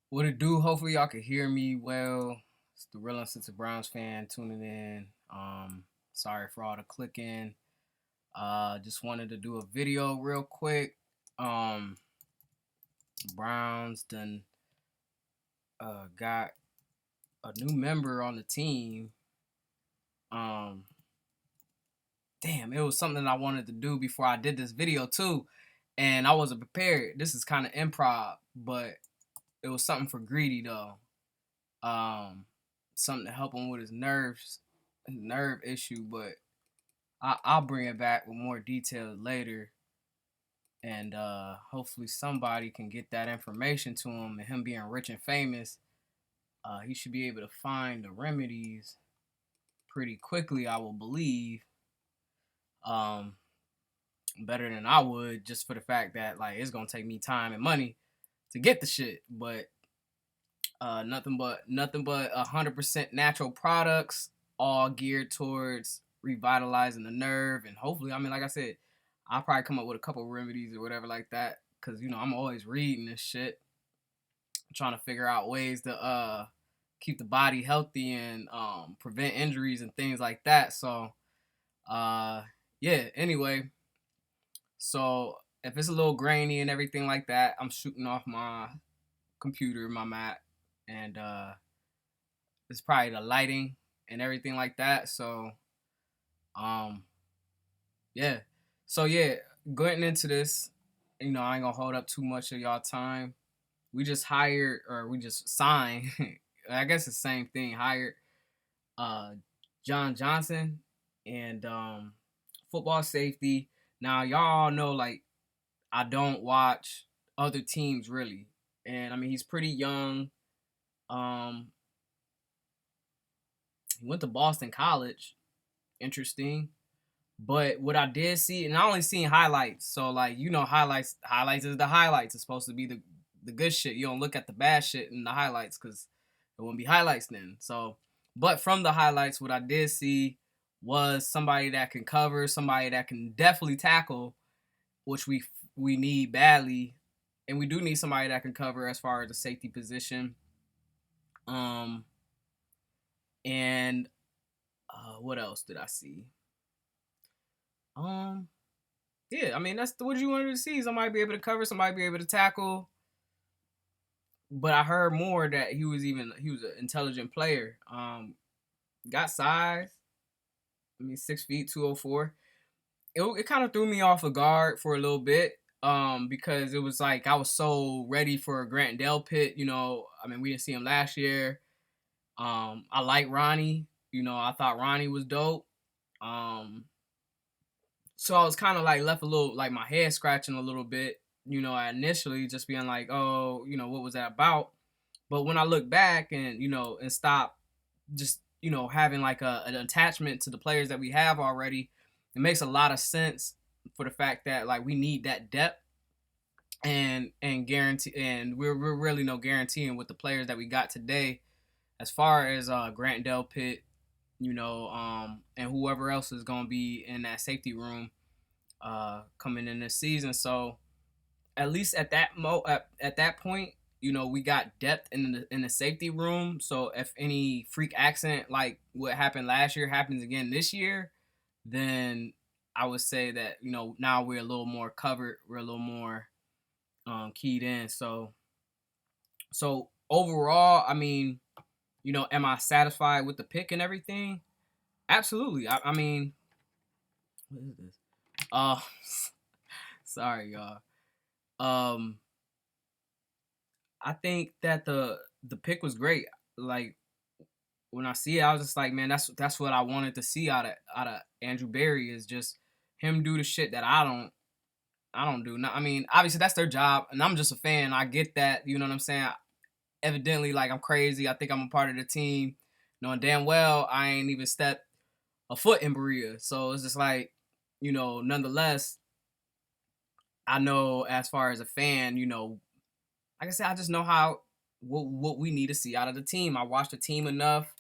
What it do? Hopefully y'all can hear me well. It's the real uncensored Browns fan tuning in. Sorry for all the clicking. Just wanted to do a video real quick. Um, Browns done got a new member on the team. Um, Damn, it was something I wanted to do before I did this video too, and I wasn't prepared. This is kind of improv, but it was something for Greedy though. um, Something to help him with his nerve issue. But I'll bring it back with more detail later, and hopefully somebody can get that information to him. And him being rich and famous, he should be able to find the remedies pretty quickly, I will believe. Um, Better than I would, just for the fact that like it's gonna take me time and money to get the shit. But nothing but 100% natural products, all geared towards revitalizing the nerve. And hopefully, I mean, like I said, I'll probably come up with a couple of remedies or whatever like that, because I'm always reading this shit, trying to figure out ways to keep the body healthy and prevent injuries and things like that. So uh yeah, anyway, so if it's a little grainy and everything like that, I'm shooting off my computer, my Mac, and it's probably the lighting and everything like that. So um yeah. So yeah, going into this, I ain't gonna hold up too much of y'all time. We just hired, or we just signed, I guess the same thing, hired uh John Johnson, and football safety. Now y'all know, like, I don't watch other teams really. And I mean, he's pretty young. Um he went to Boston College. Interesting. But what I did see, and I only seen highlights, so like, highlights is the highlights. It's supposed to be the good shit. You don't look at the bad shit in the highlights because it wouldn't be highlights then. So, but from the highlights, what I did see was somebody that can cover, somebody that can definitely tackle, which we need badly, and we do need somebody that can cover as far as the safety position. Um, and what else did I see? Um, Yeah, I mean, that's what you wanted to see. Somebody be able to cover, somebody be able to tackle. But I heard more that he was an intelligent player. Got size. I mean, 6 feet, 204. It kind of threw me off a guard for a little bit. Because it was like I was so ready for Grant Delpit. I mean, we didn't see him last year. I like Ronnie. I thought Ronnie was dope. Um, so I was kind of like left a little, like, my head scratching a little bit, initially, just being like, oh, what was that about? But when I look back and, and stop just, having like an attachment to the players that we have already, it makes a lot of sense for the fact that, like, we need that depth, and guarantee, and we're really no guaranteeing with the players that we got today, as far as Grant Delpit, and whoever else is going to be in that safety room coming in this season. So at least at that point, we got depth in the safety room. So if any freak accident like what happened last year happens again this year, then I would say that, now we're a little more covered, we're a little more keyed in. So overall, I mean, am I satisfied with the pick and everything? Absolutely. I mean, what is this? Uh, sorry, y'all. Um, I think that the pick was great. Like, when I see it, I was just like, man, that's what I wanted to see out of Andrew Berry, is just him do the shit that I don't do. I mean, obviously that's their job, and I'm just a fan. I get that. You know what I'm saying? Evidently, like, I'm crazy. I think I'm a part of the team, knowing damn well I ain't even stepped a foot in Berea. So it's just like, nonetheless, I know, as far as a fan, like I said, I just know what we need to see out of the team. I watch the team enough.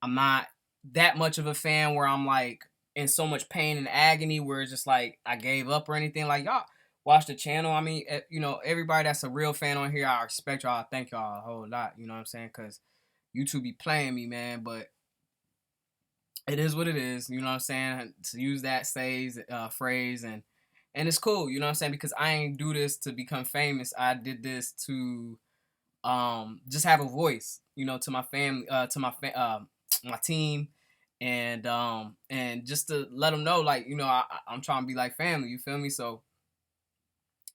I'm not that much of a fan where I'm like in so much pain and agony where it's just like I gave up or anything. Like, y'all, watch the channel. I mean, you know, everybody that's a real fan on here, I respect y'all. I thank y'all a whole lot. You know what I'm saying? Because YouTube be playing me, man. But it is what it is. You know what I'm saying? To use that phrase, and it's cool. You know what I'm saying? Because I ain't do this to become famous. I did this to just have a voice. You know, to my family, to my team, and just to let them know, like, you know, I'm trying to be like family. You feel me? So,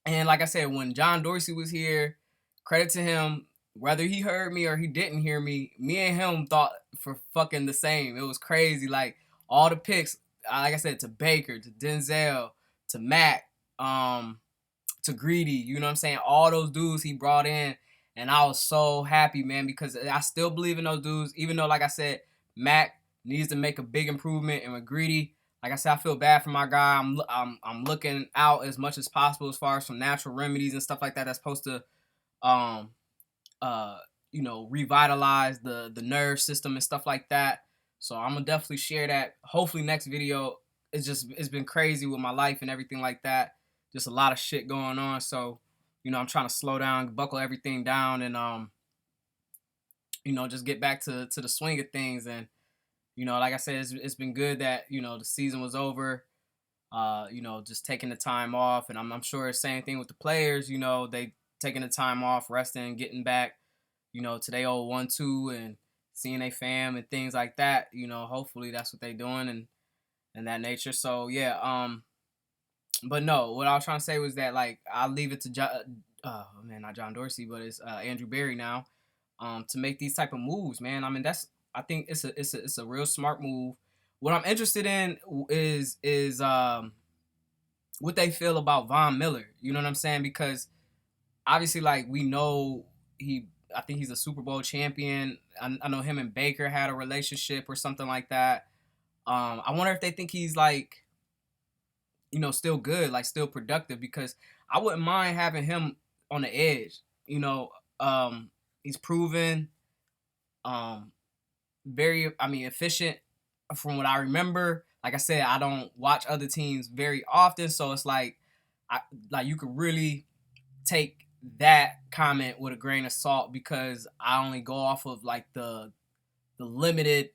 and like I said, when John Dorsey was here, credit to him. Whether he heard me or he didn't hear me, me and him thought for fucking the same. It was crazy. Like all the picks, like I said, to Baker, to Denzel, to Mac, to Greedy. You know what I'm saying? All those dudes he brought in, and I was so happy, man, because I still believe in those dudes. Even though, like I said, Mac needs to make a big improvement, and with Greedy, like I said, I feel bad for my guy. I'm looking out as much as possible as far as some natural remedies and stuff like that that's supposed to um you know, revitalize the nerve system and stuff like that. So I'm gonna definitely share that. Hopefully next video. It's been crazy with my life and everything like that. Just a lot of shit going on. So, you know, I'm trying to slow down, buckle everything down, and you know, just get back to the swing of things. And, you know, like I said, it's been good that, you know, the season was over. You know, just taking the time off, and I'm sure it's the same thing with the players. You know, they taking the time off, resting, getting back, you know, to their old 1-2 and seeing their fam and things like that. You know, hopefully that's what they doing and that nature. So yeah, but no, what I was trying to say was that, like, I'll leave it to man, not John Dorsey, but it's Andrew Berry now, to make these type of moves, man. I mean, I think it's a real smart move. What I'm interested in is what they feel about Von Miller. You know what I'm saying? Because obviously, like, we know I think he's a Super Bowl champion. I know him and Baker had a relationship or something like that. I wonder if they think he's, like, you know, still good, like still productive, because I wouldn't mind having him on the edge. You know, he's proven, um, very, I mean, efficient from what I remember. Like I said, I don't watch other teams very often, so it's like, you could really take that comment with a grain of salt, because I only go off of like the limited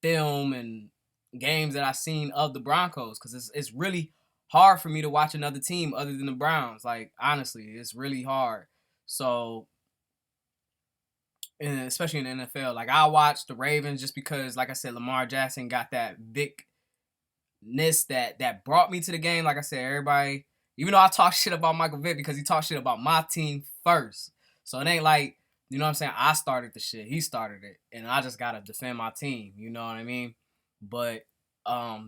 film and games that I've seen of the Broncos, because it's really hard for me to watch another team other than the Browns. Like, honestly, it's really hard. So, and especially in the NFL, like, I watch the Ravens just because, like I said, Lamar Jackson got that Vicness that brought me to the game. Like I said, everybody, even though I talk shit about Michael Vick because he talked shit about my team first. So it ain't like, you know what I'm saying, I started the shit. He started it. And I just gotta defend my team. You know what I mean? But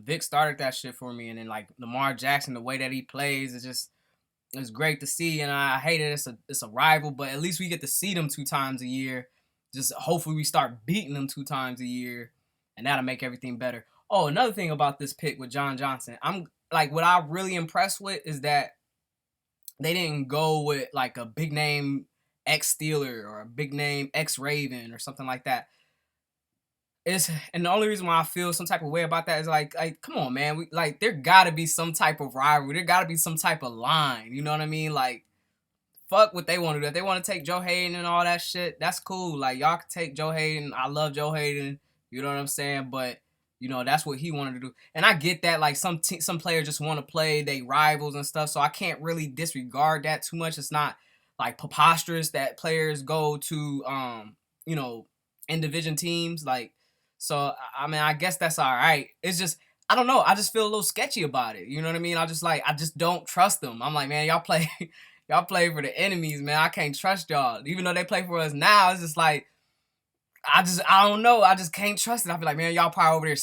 Vic started that shit for me. And then, like, Lamar Jackson, the way that he plays, it's great to see. And I hate it. It's a rival, but at least we get to see them 2 times a year. Just hopefully we start beating them 2 times a year, and that'll make everything better. Oh, another thing about this pick with John Johnson, I'm like, what I'm really impressed with is that they didn't go with like a big name ex Steeler or a big name ex Raven or something like that. And the only reason why I feel some type of way about that is like come on, man, like, there gotta be some type of rivalry, there gotta be some type of line. You know what I mean? Like, fuck what they want to do. If they want to take Joe Hayden and all that shit, that's cool. Like, y'all can take Joe Hayden. I love Joe Hayden. You know what I'm saying? But, you know, that's what he wanted to do. And I get that, like, some players just want to play they rivals and stuff, so I can't really disregard that too much. It's not, like, preposterous that players go to, you know, in division teams. Like, so, I mean, I guess that's all right. It's just, I don't know. I just feel a little sketchy about it. You know what I mean? I just don't trust them. I'm like, man, y'all play for the enemies, man. I can't trust y'all. Even though they play for us now, it's just like, I don't know. I just can't trust it. I feel like, man, y'all probably over there,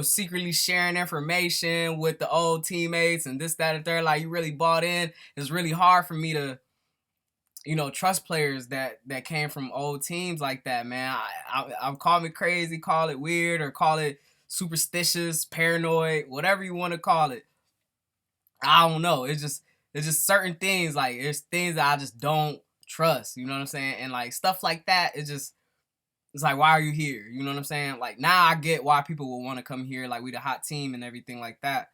secretly sharing information with the old teammates and this, that, and third. Like, you really bought in. It's really hard for me to, you know, trust players that came from old teams like that, man. I call me crazy, call it weird, or call it superstitious, paranoid, whatever you want to call it. I don't know. It's just certain things, like, there's things that I just don't trust. You know what I'm saying? And, like, stuff like that, it's like, why are you here? You know what I'm saying? Like, now I get why people will want to come here. Like, we the hot team and everything like that.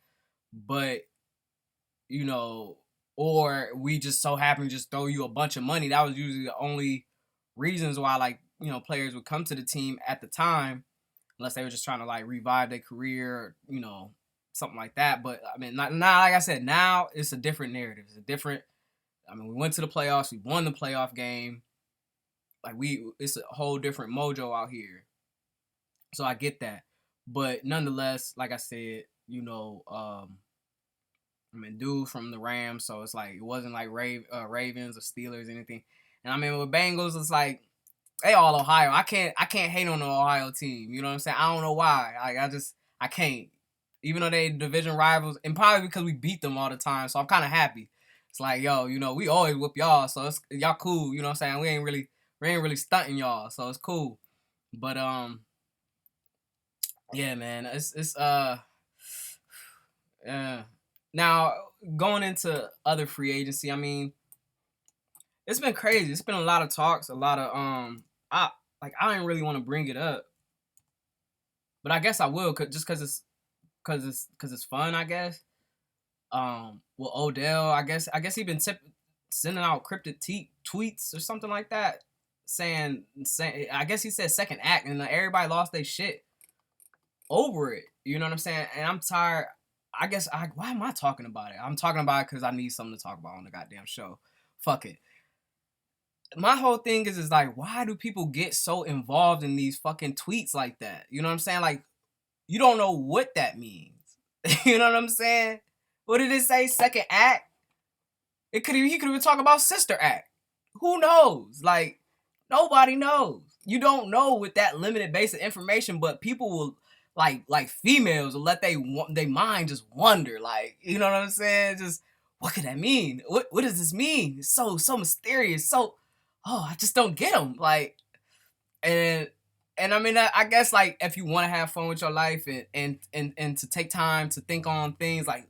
But, you know, or we just so happen to just throw you a bunch of money. That was usually the only reasons why, like, you know, players would come to the team at the time, unless they were just trying to like revive their career, or, you know, something like that. But I mean, not now, like I said, now it's a different narrative. It's a different. I mean, we went to the playoffs. We won the playoff game. Like it's a whole different mojo out here. So I get that, but nonetheless, like I said, you know, I mean, dude from the Rams, so it's like it wasn't like Ravens or Steelers or anything. And I mean, with Bengals, it's like they all Ohio. I can't hate on the Ohio team. You know what I'm saying? I don't know why. I can't. Even though they division rivals, and probably because we beat them all the time, so I'm kind of happy. It's like, yo, you know, we always whoop y'all, so it's y'all cool. You know what I'm saying? We ain't really stunting y'all, so it's cool. But yeah, man, it's yeah. Now going into other free agency, I mean, it's been crazy. It's been a lot of talks, a lot of I didn't really want to bring it up, but I guess I will, just cause it's fun, I guess. Well, Odell, I guess he been sending out cryptic tweets or something like that, saying I guess he said second act, and like, everybody lost their shit over it. You know what I'm saying? And I'm tired. I guess why am I talking about it? I'm talking about it because I need something to talk about on the goddamn show. Fuck it. My whole thing is like, why do people get so involved in these fucking tweets like that? You know what I'm saying? Like, you don't know what that means. You know what I'm saying? What did it say? Second act? He could even talk about sister act. Who knows? Like, nobody knows. You don't know with that limited base of information, but people will like females will let they mind just wonder. Like, you know what I'm saying? Just what could that mean? What does this mean? It's so mysterious. So, I just don't get them. Like, and I mean, I guess like if you want to have fun with your life and to take time to think on things like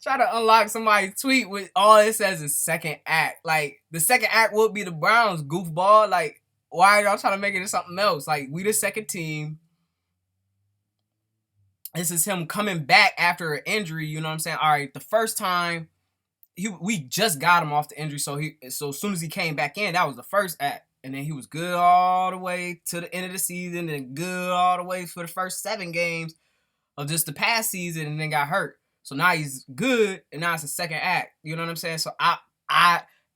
try to unlock somebody's tweet with all it says is second act. Like, the second act would be the Browns, goofball. Like, why are y'all trying to make it into something else? Like, we the second team. This is him coming back after an injury. You know what I'm saying? All right, the first time we just got him off the injury, so as soon as he came back in, that was the first act. And then he was good all the way to the end of the season, and good all the way for the first 7 games of just the past season, and then got hurt. So now he's good, and now it's a second act. You know what I'm saying? So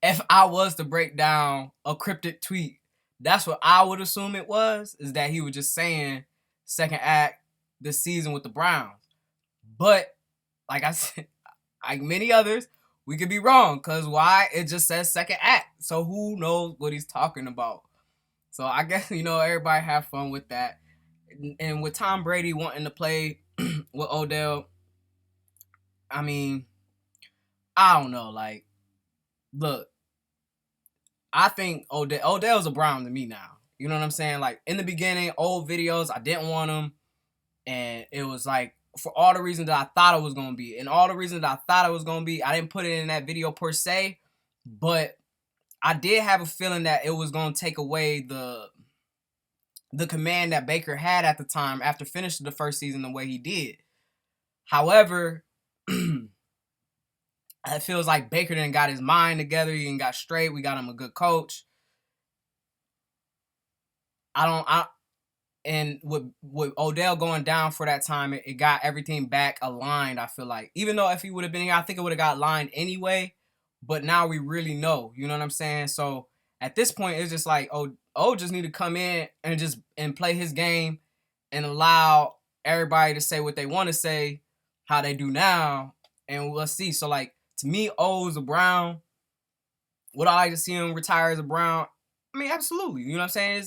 if I was to break down a cryptic tweet, that's what I would assume it was, is that he was just saying second act this season with the Browns. But like I said, like many others, we could be wrong, because why? It just says second act. So who knows what he's talking about? So I guess, you know, everybody have fun with that. And with Tom Brady wanting to play with Odell, I mean, I don't know. Like, look, I think Odell's a Brown to me now. You know what I'm saying? Like, in the beginning, old videos, I didn't want him. And it was like, for all the reasons that I thought it was going to be. And all the reasons that I thought it was going to be, I didn't put it in that video per se. But I did have a feeling that it was going to take away the command that Baker had at the time after finishing the first season the way he did. However, it feels like Baker didn't got his mind together. He didn't got straight. We got him a good coach. And with Odell going down for that time, it got everything back aligned, I feel like. Even though if he would have been here, I think it would have got aligned anyway. But now we really know. You know what I'm saying? So at this point, it's just like, just need to come in and play his game and allow everybody to say what they want to say, how they do now, and we'll see. So, like, to me, is a Brown. Would I like to see him retire as a Brown? I mean, absolutely. You know what I'm saying?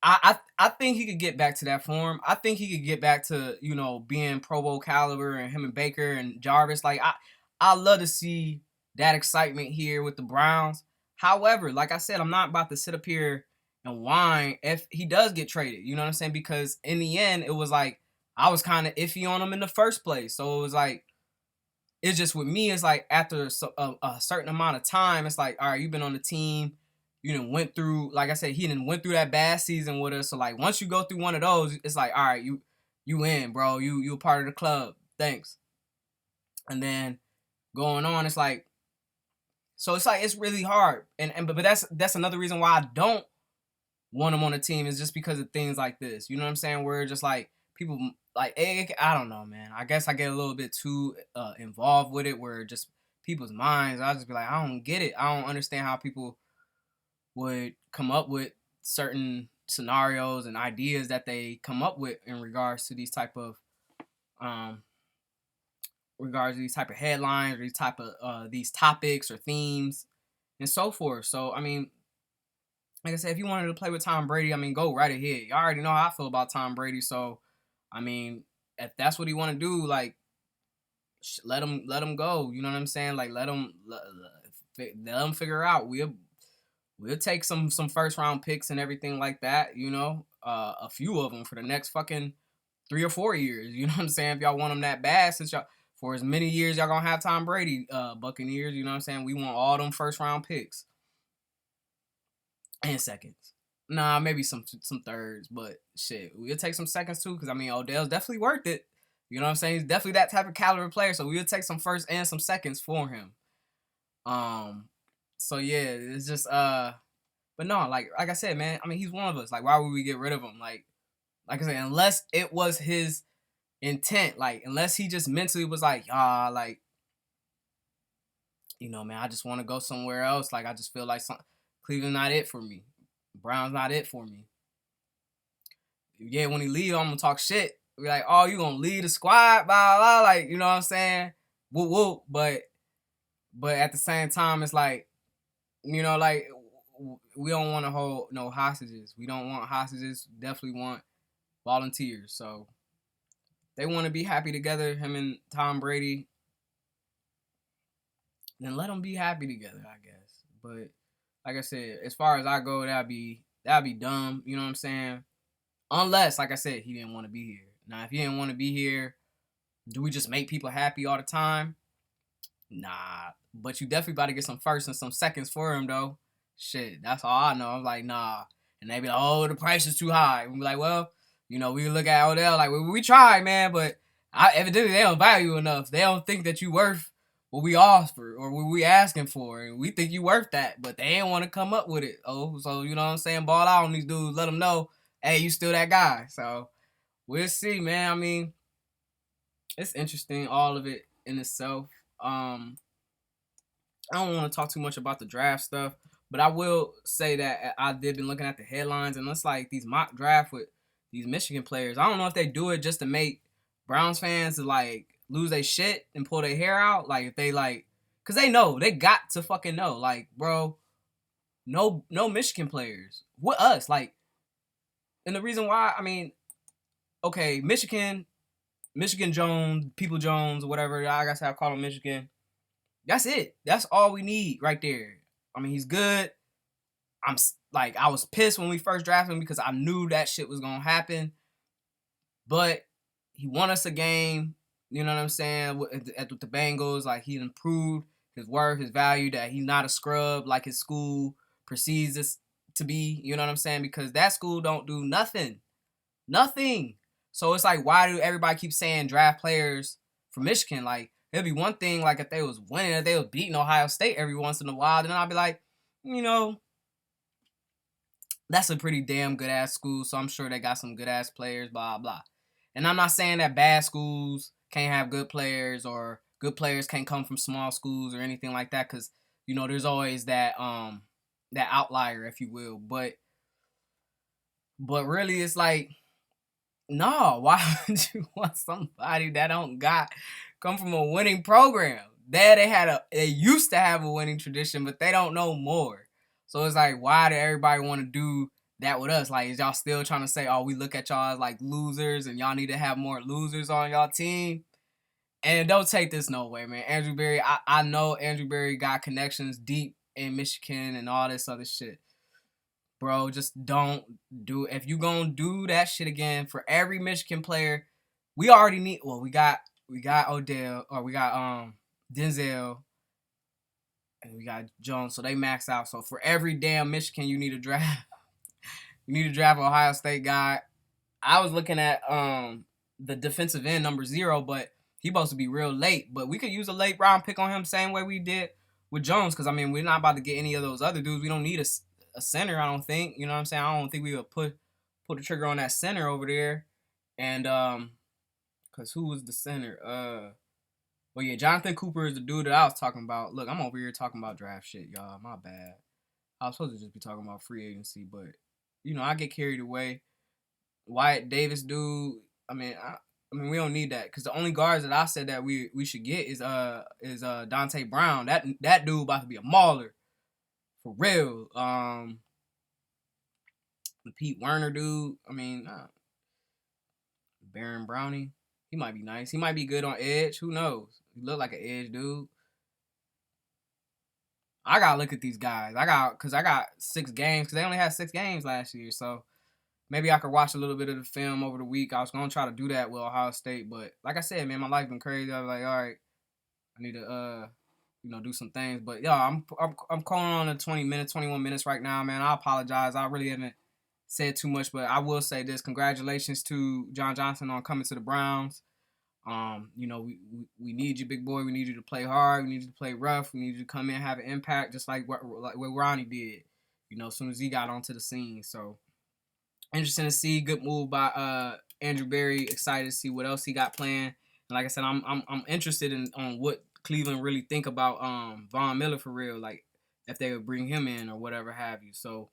I think he could get back to that form. I think he could get back to, you know, being Pro Bowl caliber, and him and Baker and Jarvis. Like, I love to see that excitement here with the Browns. However, like I said, I'm not about to sit up here and whine if he does get traded. You know what I'm saying? Because in the end, it was like, I was kind of iffy on him in the first place. So it was like, it's just with me, it's like after a certain amount of time, it's like, all right, you've been on the team. You done went through, like I said, he done went through that bad season with us. So, like, once you go through one of those, it's like, all right, you in, bro. You a part of the club. Thanks. And then going on, it's like, so it's like, it's really hard. But that's another reason why I don't want him on the team, is just because of things like this. You know what I'm saying? Where just like people like, I don't know, man. I guess I get a little bit too involved with it, where just people's minds, I'll just be like, I don't get it. I don't understand how people would come up with certain scenarios and ideas that they come up with in regards to these type of headlines, or these topics or themes and so forth. So I mean, like I said, if you wanted to play with Tom Brady, I mean, go right ahead. You already know how I feel about Tom Brady, so I mean, if that's what he want to do, like, let him go. You know what I'm saying? Like, let him figure out. We'll take some first round picks and everything like that. You know, a few of them for the next fucking 3 or 4 years. You know what I'm saying? If y'all want him that bad, since y'all, for as many years y'all gonna have Tom Brady, Buccaneers. You know what I'm saying? We want all them first round picks and seconds. Nah, maybe some thirds, but shit, we'll take some seconds too. Cause I mean, Odell's definitely worth it. You know what I'm saying? He's definitely that type of caliber player. So we'll take some first and some seconds for him. So yeah, it's just but no, like I said, man. I mean, he's one of us. Like, why would we get rid of him? Like I said, unless it was his intent, like unless he just mentally was like, like, you know, man, I just want to go somewhere else. Like, I just feel like Cleveland not it for me. Brown's not it for me. Yeah, when he leave, I'm gonna talk shit. Be like, oh, you gonna lead the squad, blah, blah, like, you know what I'm saying? Whoop, whoop. But at the same time, it's like, you know, like, we don't want to hold no hostages. We don't want hostages. Definitely want volunteers. So they want to be happy together, him and Tom Brady. Then let them be happy together, I guess. But like I said, as far as I go, that'd be dumb. You know what I'm saying? Unless, like I said, he didn't want to be here. Now, if he didn't want to be here, do we just make people happy all the time? Nah. But you definitely about to get some firsts and some seconds for him, though. Shit, that's all I know. I'm like, nah. And they be like, oh, the price is too high. And we be like, well, you know, we look at Odell like, we tried, man, but evidently they don't value you enough. They don't think that you worth what we offer or what we asking for. And we think you worth that, but they ain't want to come up with it. Oh, so, you know what I'm saying? Ball out on these dudes. Let them know, hey, you still that guy. So we'll see, man. I mean, it's interesting, all of it in itself. I don't want to talk too much about the draft stuff, but I will say that I did been looking at the headlines, and it's like these mock draft with these Michigan players. I don't know if they do it just to make Browns fans like lose their shit and pull their hair out. Like, if they like, cause they know, they got to fucking know. Like, bro, no Michigan players with us. Like, and the reason why, I mean, okay, Michigan Jones, People Jones, or whatever. I guess I call him Michigan. That's it. That's all we need right there. I mean, he's good. I was pissed when we first drafted him because I knew that shit was gonna happen. But he won us a game. You know what I'm saying? With the Bengals, like, he improved his worth, his value. That he's not a scrub like his school perceives this to be. You know what I'm saying? Because that school don't do nothing. So it's like, why do everybody keep saying draft players from Michigan? Like, it'd be one thing, like, if they was winning, if they was beating Ohio State every once in a while, then I'd be like, you know, that's a pretty damn good ass school, so I'm sure they got some good ass players, blah blah. And I'm not saying that bad schools can't have good players or good players can't come from small schools or anything like that, because, you know, there's always that outlier, if you will. But really, it's like, no, why would you want somebody that don't come from a winning program? They used to have a winning tradition, but they don't know more. So it's like, why did everybody want to do that with us? Like, is y'all still trying to say, oh, we look at y'all as like losers and y'all need to have more losers on y'all team? And don't take this no way, man. Andrew Berry, I know Andrew Berry got connections deep in Michigan and all this other shit. Bro, just don't do it. If you gonna do that shit again for every Michigan player, we already need, well, we got Odell, or we got Denzel, and we got Jones, so they max out. So for every damn Michigan you need to draft, you need to draft an Ohio State guy. I was looking at the defensive end number 0, but He supposed to be real late, but we could use a late round pick on him, same way we did with Jones. Because I mean, we're not about to get any of those other dudes. We don't need a center, I don't think. You know what I'm saying? I don't think we would pull the trigger on that center over there. And cause who was the center? Well, yeah, Jonathan Cooper is the dude that I was talking about. Look, I'm over here talking about draft shit, y'all. My bad. I was supposed to just be talking about free agency, but you know, I get carried away. Wyatt Davis, dude. I mean, we don't need that, because the only guards that I said that we should get is Dante Brown. That dude about to be a mauler for real. The Pete Werner dude. I mean, Baron Brownie. He might be nice. He might be good on edge. Who knows? He look like an edge dude. I gotta look at these guys. I got 6 games, because they only had 6 games last year. So maybe I could watch a little bit of the film over the week. I was gonna try to do that with Ohio State, but like I said, man, my life been crazy. I was like, all right, I need to do some things. But yeah, I'm calling on the 21 minutes right now, man. I apologize. I really haven't said too much, but I will say this: congratulations to John Johnson on coming to the Browns. We need you, big boy. We need you to play hard. We need you to play rough. We need you to come in and have an impact, just like what Ronnie did. As soon as he got onto the scene. So interesting to see. Good move by Andrew Berry. Excited to see what else he got planned. And like I said, I'm interested in on what Cleveland really think about Von Miller for real. Like if they would bring him in or whatever have you. So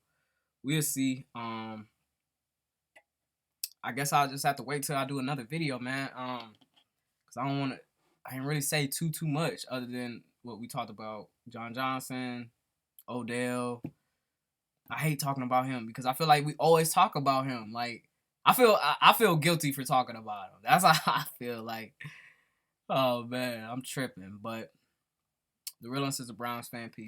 we'll see. I guess I'll just have to wait till I do another video, man. Cause I didn't really say too much other than what we talked about. John Johnson, Odell. I hate talking about him because I feel like we always talk about him. Like I feel guilty for talking about him. That's how I feel. Like, oh man, I'm tripping. But the realness is a Browns fan. Peace.